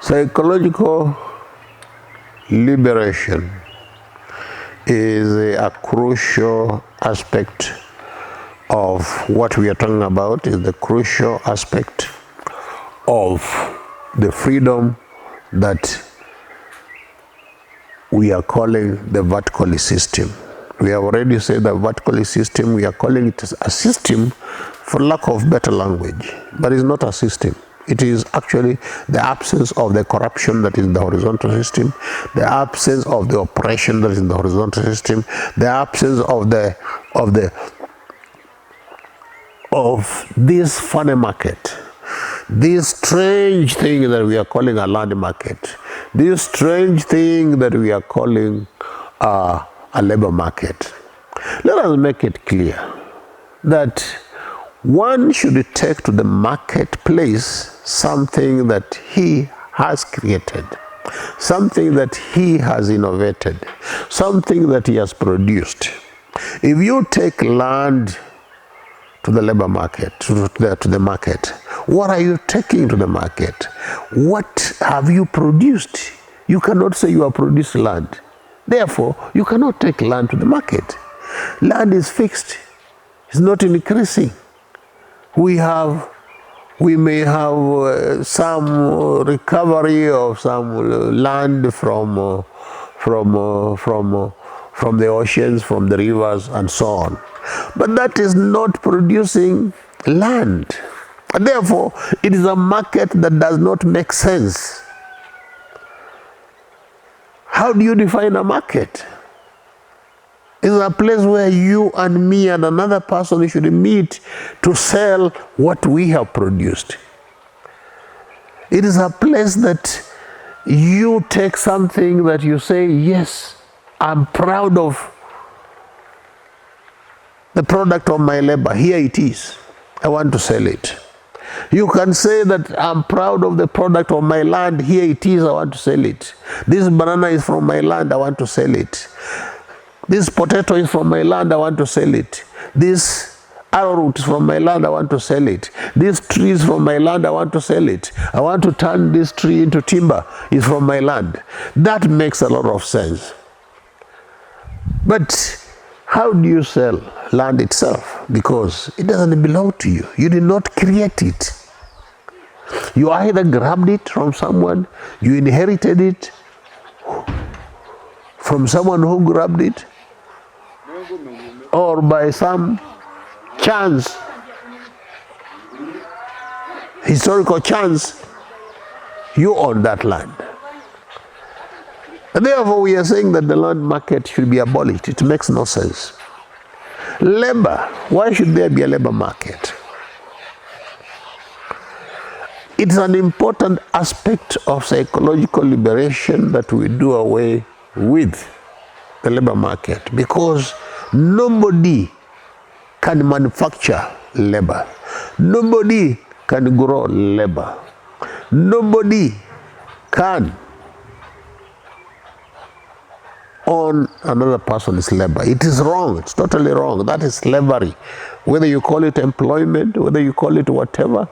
Psychological liberation is a crucial aspect of what we are talking about, is the crucial aspect of the freedom that we are calling the verticalist system. We have already said the verticalist system, we are calling it a system for lack of better language, but it's not a system. It is actually the absence of the corruption that is in the horizontal system, the absence of the oppression that is in the horizontal system, the absence of this funny market, this strange thing that we are calling a land market, this strange thing that we are calling a labor market. Let us make it clear that one should take to the marketplace something that he has created, something that he has innovated, something that he has produced. If you take land to the labor market, to the market, what are you taking to the market? What have you produced? You cannot say you have produced land. Therefore, you cannot take land to the market. Land is fixed. It's not increasing. We may have some recovery of some land from the oceans, from the rivers, and so on. But that is not producing land. And therefore, it is a market that does not make sense. How do you define a market? It's a place where you and me and another person should meet to sell what we have produced. It is a place that you take something that you say, yes, I'm proud of the product of my labor. Here it is. I want to sell it. You can say that I'm proud of the product of my land. Here it is. I want to sell it. This banana is from my land. I want to sell it. This potato is from my land, I want to sell it. This arrowroot is from my land, I want to sell it. This tree is from my land, I want to sell it. I want to turn this tree into timber, it's from my land. That makes a lot of sense. But how do you sell land itself? Because it doesn't belong to you. You did not create it. You either grabbed it from someone, you inherited it from someone who grabbed it, or by some chance, historical chance, you own that land. And therefore, we are saying that the land market should be abolished. It makes no sense. Labor, why should there be a labor market? It's an important aspect of psychological liberation that we do away with the labor market, because nobody can manufacture labor. Nobody can grow labor. Nobody can own another person's labor. It is wrong. It's totally wrong. That is slavery. Whether you call it employment, whether you call it whatever,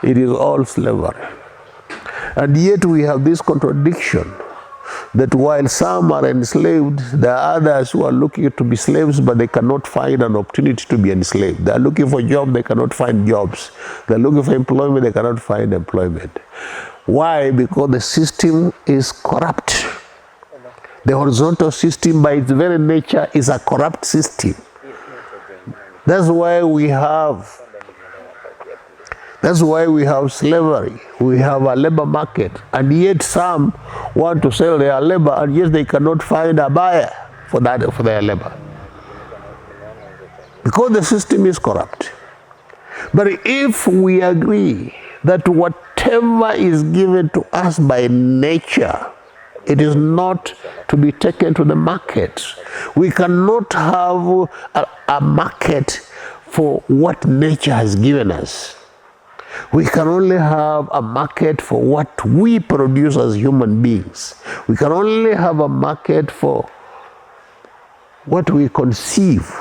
it is all slavery. And yet we have this contradiction that while some are enslaved, there are others who are looking to be slaves, but they cannot find an opportunity to be enslaved. They are looking for jobs, they cannot find jobs. They are looking for employment, they cannot find employment. Why? Because the system is corrupt. The horizontal system by its very nature is a corrupt system. That's why we have slavery. We have a labor market, and yet some want to sell their labor, and yet they cannot find a buyer for their labor, because the system is corrupt. But if we agree that whatever is given to us by nature, it is not to be taken to the market. We cannot have a market for what nature has given us. We can only have a market for what we produce as human beings. We can only have a market for what we conceive.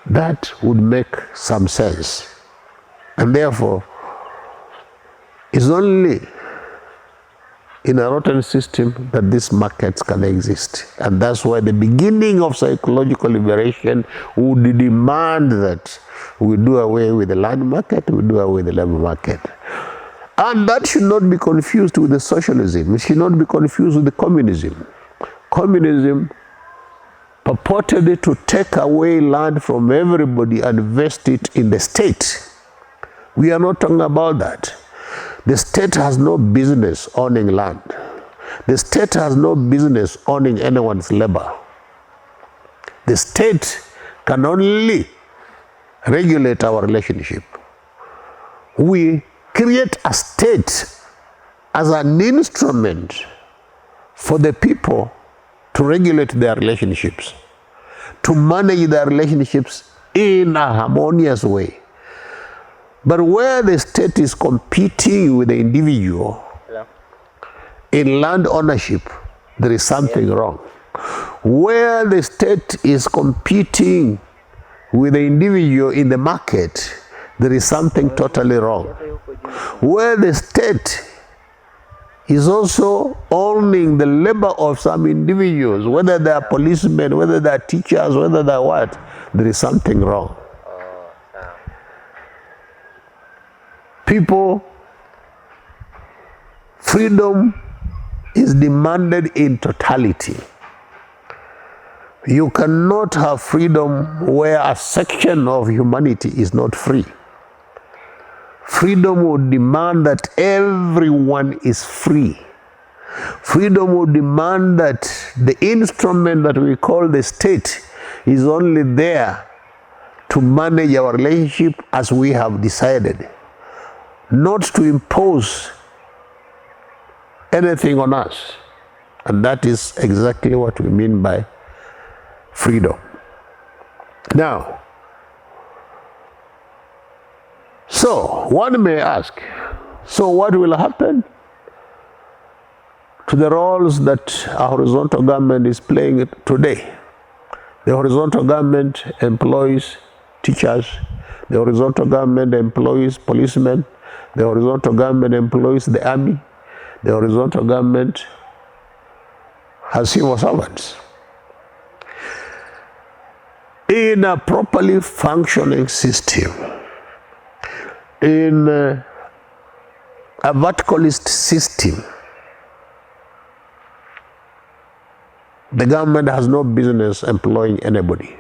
That would make some sense. And therefore, It's only in a rotten system that these markets can exist. And that's why the beginning of psychological liberation would demand that we do away with the land market, we do away with the labor market. And that should not be confused with the socialism. It should not be confused with the communism. Communism purported to take away land from everybody and vest it in the state. We are not talking about that. The state has no business owning land. The state has no business owning anyone's labor. The state can only regulate our relationship. We create a state as an instrument for the people to regulate their relationships, to manage their relationships in a harmonious way. But where the state is competing with the individual in land ownership, there is something wrong. Where the state is competing with the individual in the market, there is something totally wrong. Where the state is also owning the labor of some individuals, whether they are policemen, whether they are teachers, whether they are what, there is something wrong. People, freedom is demanded in totality. You cannot have freedom where a section of humanity is not free. Freedom would demand that everyone is free. Freedom would demand that the instrument that we call the state is only there to manage our relationship as we have decided, not to impose anything on us. And that is exactly what we mean by freedom. Now, so one may ask, so what will happen to the roles that a horizontal government is playing today? The horizontal government employs teachers, the horizontal government employs policemen, the horizontal government employs the army, the horizontal government has civil servants. In a properly functioning system, in a verticalist system, the government has no business employing anybody.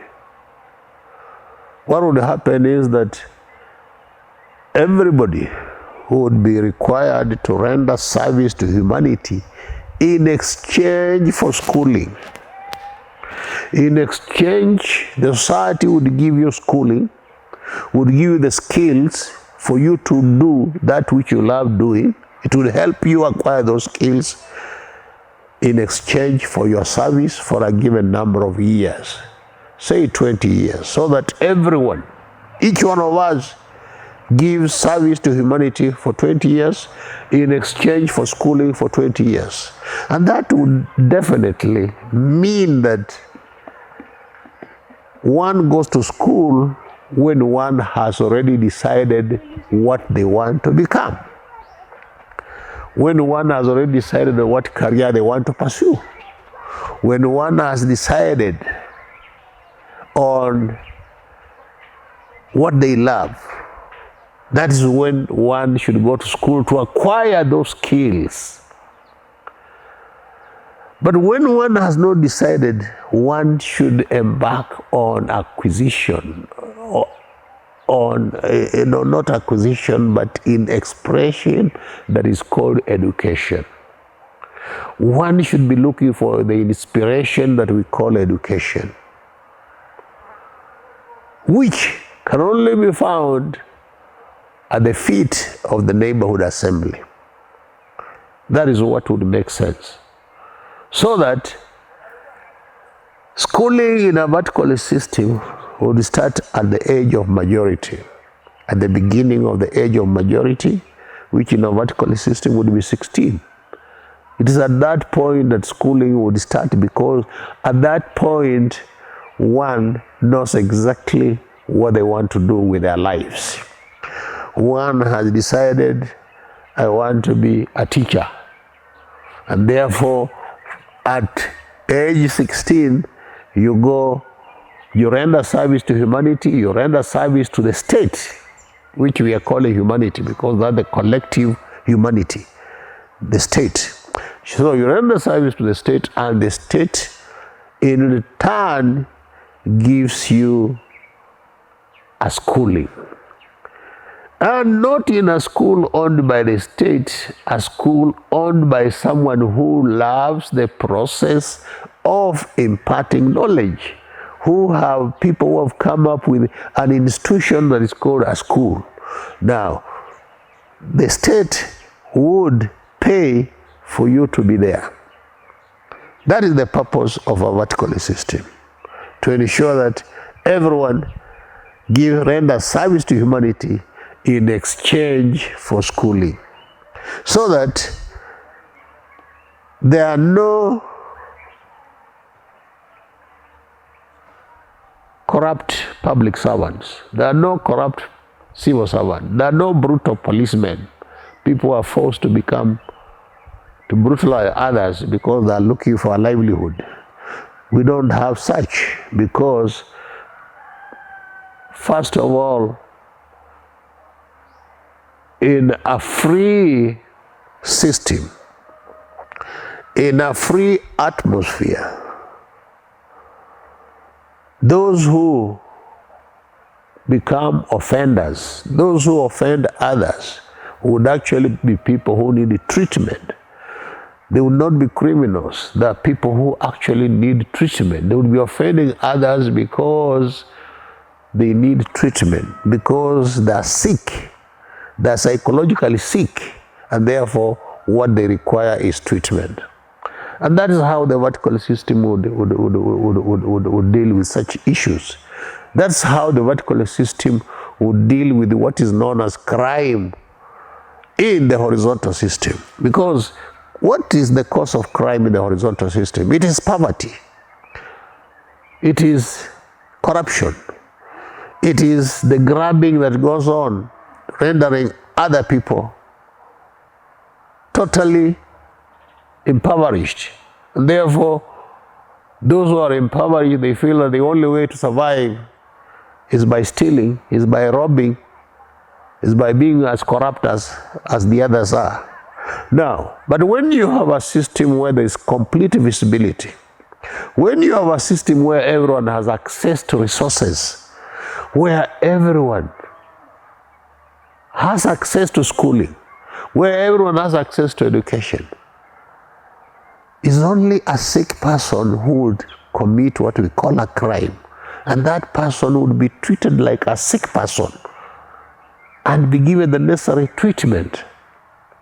What would happen is that everybody would be required to render service to humanity in exchange for schooling. In exchange, the society would give you schooling, would give you the skills for you to do that which you love doing. It will help you acquire those skills in exchange for your service for a given number of years, say 20 years, so that everyone, each one of us, gives service to humanity for 20 years in exchange for schooling for 20 years. And that would definitely mean that one goes to school when one has already decided what they want to become, when one has already decided what career they want to pursue, when one has decided on what they love. That is when one should go to school to acquire those skills. But when one has not decided, one should embark on acquisition, not acquisition, but in expression that is called education. One should be looking for the inspiration that we call education, which can only be found at the feet of the neighborhood assembly. That is what would make sense. So that schooling in a vertical system would start at the age of majority, at the beginning of the age of majority, which in a vertical system would be 16. It is at that point that schooling would start, because at that point one knows exactly what they want to do with their lives. One has decided I want to be a teacher. And therefore, at age 16, you render service to humanity, you render service to the state, which we are calling humanity because that's the collective humanity, the state. So you render service to the state, and the state in return gives you a schooling. And not in a school owned by the state, a school owned by someone who loves the process of imparting knowledge, who have people who have come up with an institution that is called a school. Now, the state would pay for you to be there. That is the purpose of a verticalist system, to ensure that everyone render service to humanity in exchange for schooling, so that there are no corrupt public servants, there are no corrupt civil servants, there are no brutal policemen. People are forced to brutalize others because they are looking for a livelihood. We don't have such, because first of all, in a free system, in a free atmosphere, those who become offenders, those who offend others, would actually be people who need treatment. They would not be criminals. There are people who actually need treatment. They would be offending others because they need treatment, because they are sick. They are psychologically sick, and therefore what they require is treatment. And that is how the vertical system would deal with such issues. That's how the vertical system would deal with what is known as crime in the horizontal system. Because what is the cause of crime in the horizontal system? It is poverty. It is corruption. It is the grabbing that goes on, rendering other people totally impoverished. And therefore, those who are impoverished, they feel that the only way to survive is by stealing, is by robbing, is by being as corrupt as the others are. Now, but when you have a system where there is complete visibility, when you have a system where everyone has access to resources, where everyone has access to schooling, where everyone has access to education, it's only a sick person who would commit what we call a crime, and that person would be treated like a sick person and be given the necessary treatment.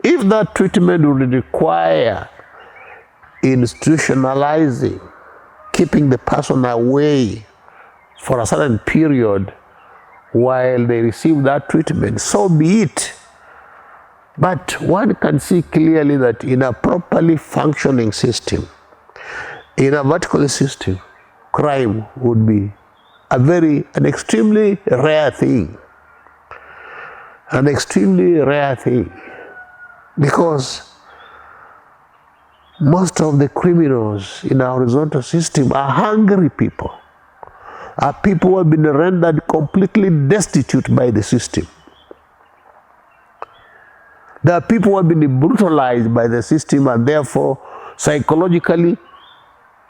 If that treatment would require institutionalizing, keeping the person away for a certain period while they receive that treatment, so be it. But one can see clearly that in a properly functioning system, in a vertical system, crime would be an extremely rare thing. An extremely rare thing. Because most of the criminals in our horizontal system are hungry people, are people who have been rendered completely destitute by the system. There are people who have been brutalized by the system, and therefore psychologically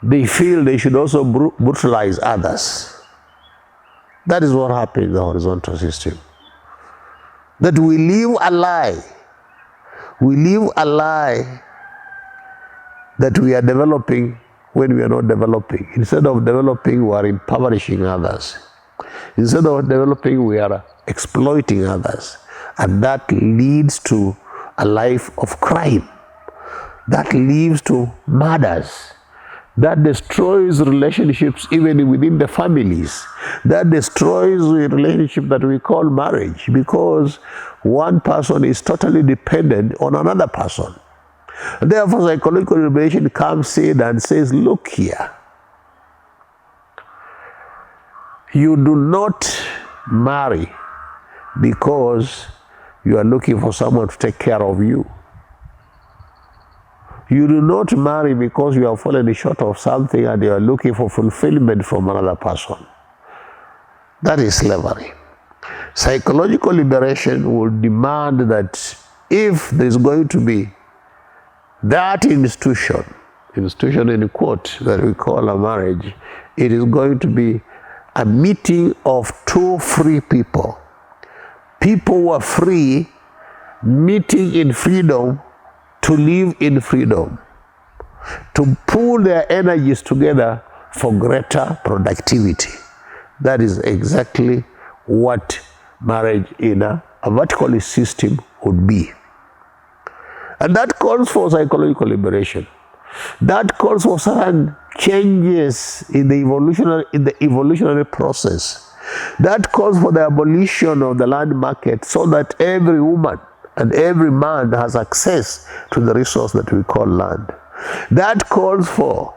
they feel they should also brutalize others. That is what happens in the horizontal system. That we live a lie. We live a lie that we are developing when we are not developing. Instead of developing, we are impoverishing others. Instead of developing, we are exploiting others. And that leads to a life of crime. That leads to murders. That destroys relationships even within the families. That destroys the relationship that we call marriage, because one person is totally dependent on another person. And therefore, psychological liberation comes in and says, look here, you do not marry because you are looking for someone to take care of you. You do not marry because you have fallen short of something and you are looking for fulfillment from another person. That is slavery. Psychological liberation will demand that if there is going to be that institution in quote, that we call a marriage, it is going to be a meeting of two free people. People who are free, meeting in freedom, to live in freedom, to pool their energies together for greater productivity. That is exactly what marriage in a verticalist system would be. And that calls for psychological liberation. That calls for certain changes in the evolutionary process. That calls for the abolition of the land market so that every woman and every man has access to the resource that we call land. That calls for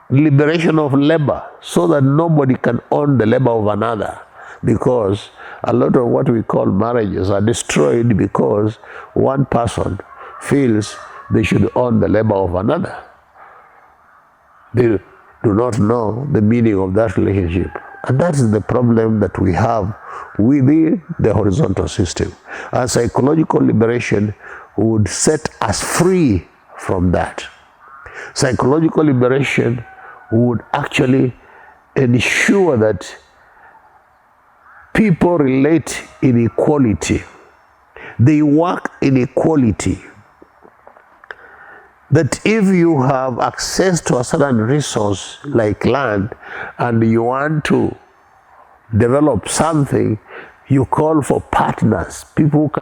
liberation of labor so that nobody can own the labor of another, because a lot of what we call marriages are destroyed because one person feels they should own the labor of another. They do not know the meaning of that relationship. And that is the problem that we have within the horizontal system. And psychological liberation would set us free from that. Psychological liberation would actually ensure that people relate in equality. They work in equality. That if you have access to a certain resource like land and you want to develop something, you call for partners, people who can